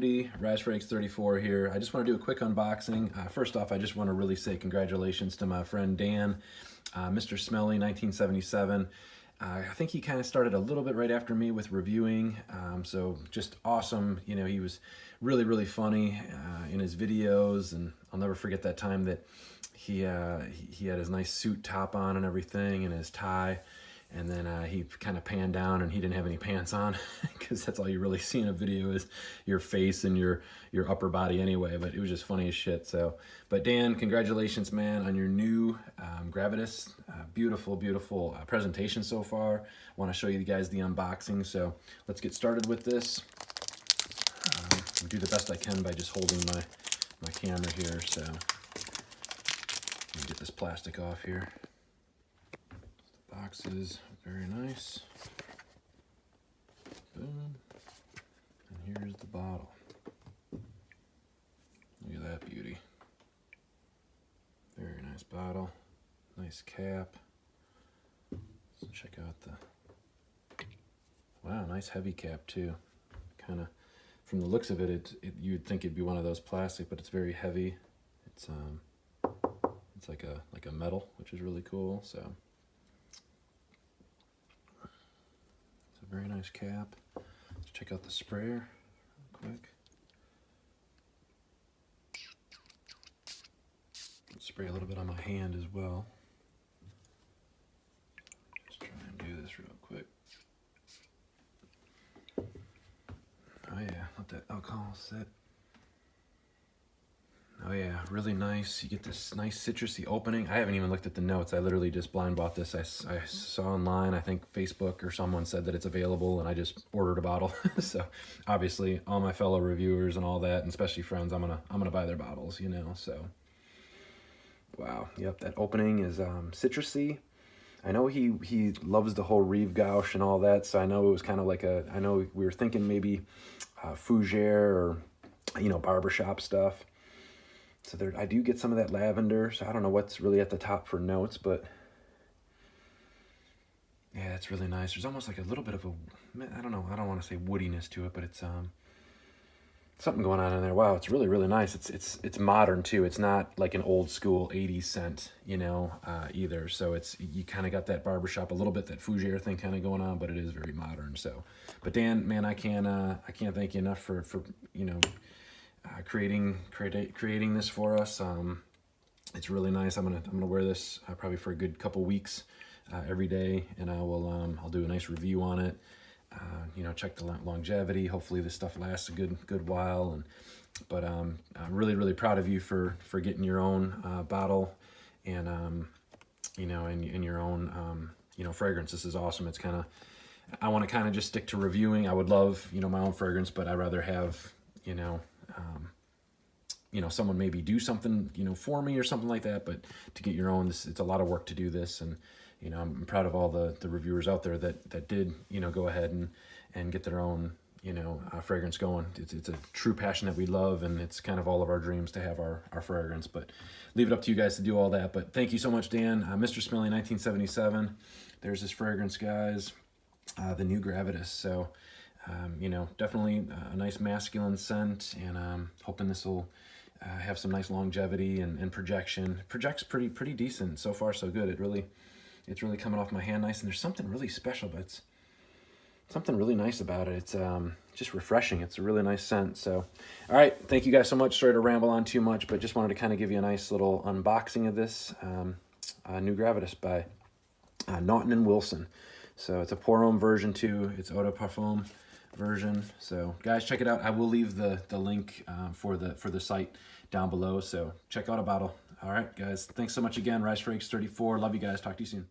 community, Rise for Eggs 34 here. I just want to do a quick unboxing. First off, I just want to really say congratulations to my friend Dan, Mr. Smelly 1977. I think he kind of started a little bit right after me with reviewing, so just awesome. You know, he was really funny in his videos, and I'll never forget that time that he had his nice suit top on and everything, and his tie. And then he kind of panned down and he didn't have any pants on because that's all you really see in a video is your face and your upper body anyway, but it was just funny as shit. So, but Dan, congratulations, man, on your new Gravitas. Beautiful presentation so far. I want to show you guys the unboxing, so let's get started with this. I'll do the best I can by just holding my camera here, so let me get this plastic off here. Boxes, very nice. Boom. And here's the bottle. Look at that beauty. Very nice bottle. Nice cap. Let's check out the... Wow, nice heavy cap too. Kind of, from the looks of it, you'd think it'd be one of those plastic, but it's very heavy. It's like a metal, which is really cool. So. Very nice cap. Let's check out the sprayer real quick. Let's spray a little bit on my hand as well. Let's try and do this real quick. Oh yeah, let that alcohol sit. Oh yeah, really nice. You get this nice citrusy opening. I haven't even looked at the notes. I literally just blind bought this. I saw online, I think Facebook or someone said that it's available, and I just ordered a bottle. So obviously all my fellow reviewers and all that, and especially friends, I'm gonna buy their bottles, you know. So wow, yep, that opening is citrusy. I know he loves the whole Rive Gauche and all that, so I know it was kind of like I know we were thinking maybe fougere or, you know, barbershop stuff. So there, I do get some of that lavender, so I don't know what's really at the top for notes, but yeah, it's really nice. There's almost like a little bit of a, I don't know, I don't want to say woodiness to it, but it's something going on in there. Wow, it's really nice. It's modern too. It's not like an old school 80s scent, you know, either. So it's, you kind of got that barbershop, a little bit that fougere thing kind of going on, but it is very modern. So, but Dan, man, I can't thank you enough for you know, creating this for us. It's really nice. I'm gonna wear this probably for a good couple weeks every day, and I'll do a nice review on it. You know, check the longevity. Hopefully this stuff lasts a good while. But I'm really proud of you for getting your own bottle and you know, and your own you know, fragrance. This is awesome. It's kind of, I want to kind of just stick to reviewing. I would love, you know, my own fragrance, but I'd rather have, you know, someone maybe do something, you know, for me or something like that. But to get your own, it's a lot of work to do this. And, you know, I'm proud of all the reviewers out there that did, you know, go ahead and get their own, you know, fragrance going. It's a true passion that we love, and it's kind of all of our dreams to have our fragrance. But leave it up to you guys to do all that. But thank you so much, Dan. Mr. Smelly 1977. There's this fragrance, guys. The new Gravitas. So, you know, definitely a nice masculine scent, and hoping this will have some nice longevity and projection. Projects pretty decent so far, so good. It's really coming off my hand nice, and there's something really special, but it's something really nice about it. It's just refreshing. It's a really nice scent. So, all right, thank you guys so much. Sorry to ramble on too much, but just wanted to kind of give you a nice little unboxing of this new Gravitas by Naughton and Wilson. So it's a pour homme version too. It's eau de parfum version. So guys, check it out. I will leave the link for the site down below, so check out a bottle. All right guys, thanks so much again. Rise for Eggs 34. Love you guys. Talk to you soon.